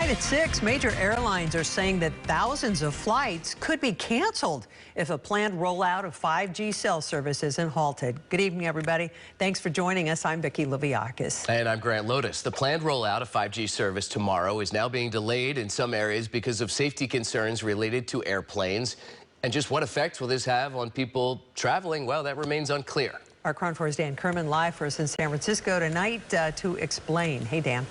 Tonight at 6, major airlines are saying that thousands of flights could be canceled if a planned rollout of 5G cell service isn't halted. Good evening, everybody. Thanks for joining us. I'm Vicki Leviakis. And I'm Grant Lotus. The planned rollout of 5G service tomorrow is now being delayed in some areas because of safety concerns related to airplanes. And just what effect will this have on people traveling? Well, that remains unclear. Our KRON 4's Dan Kerman live for us in San Francisco tonight to explain. Hey, Dan.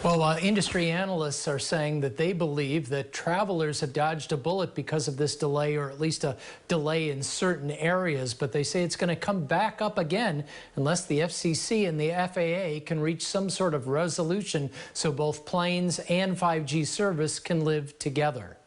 Well, industry analysts are saying that they believe that travelers have dodged a bullet because of this delay, or at least a delay in certain areas. But they say it's going to come back up again unless the FCC and the FAA can reach some sort of resolution so both planes and 5G service can live together.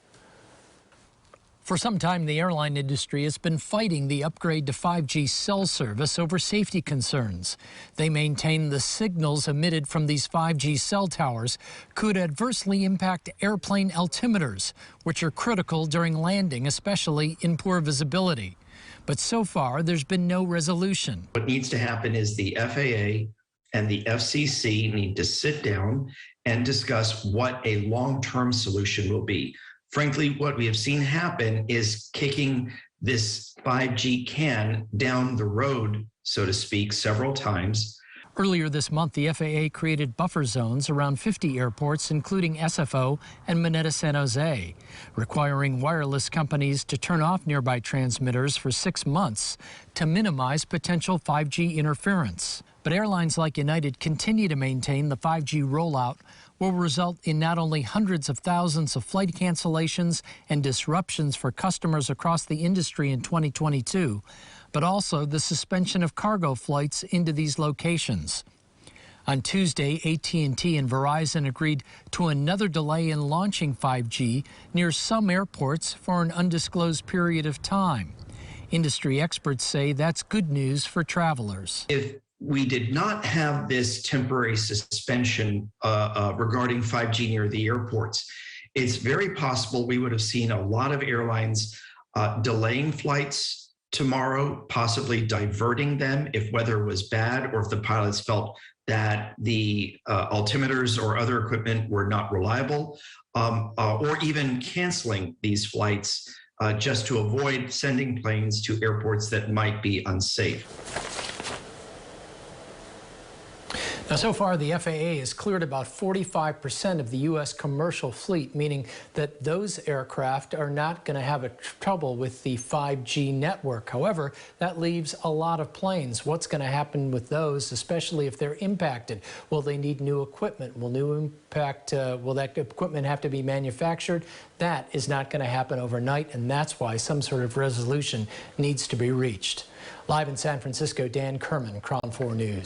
For some time, the airline industry has been fighting the upgrade to 5G cell service over safety concerns. They maintain the signals emitted from these 5G cell towers could adversely impact airplane altimeters, which are critical during landing, especially in poor visibility. But so far, there's been no resolution. What needs to happen is the FAA and the FCC need to sit down and discuss what a long-term solution will be. Frankly, what we have seen happen is kicking this 5G can down the road, so to speak, several times. Earlier this month, the FAA created buffer zones around 50 airports, including SFO and Mineta San Jose, requiring wireless companies to turn off nearby transmitters for 6 months to minimize potential 5G interference. But airlines like United continue to maintain the 5G rollout will result in not only hundreds of thousands of flight cancellations and disruptions for customers across the industry in 2022, but also the suspension of cargo flights into these locations. On Tuesday, AT&T and Verizon agreed to another delay in launching 5G near some airports for an undisclosed period of time. Industry experts say that's good news for travelers. If we did not have this temporary suspension regarding 5G near the airports, it's very possible we would have seen a lot of airlines delaying flights tomorrow, possibly diverting them if weather was bad or if the pilots felt that the altimeters or other equipment were not reliable, or even canceling these flights just to avoid sending planes to airports that might be unsafe. Now, so far, the FAA has cleared about 45% of the U.S. commercial fleet, meaning that those aircraft are not going to have trouble with the 5G network. However, that leaves a lot of planes. What's going to happen with those, especially if they're impacted? Will they need new equipment? Will that equipment have to be manufactured? That is not going to happen overnight, and that's why some sort of resolution needs to be reached. Live in San Francisco, Dan Kerman, KRON 4 News.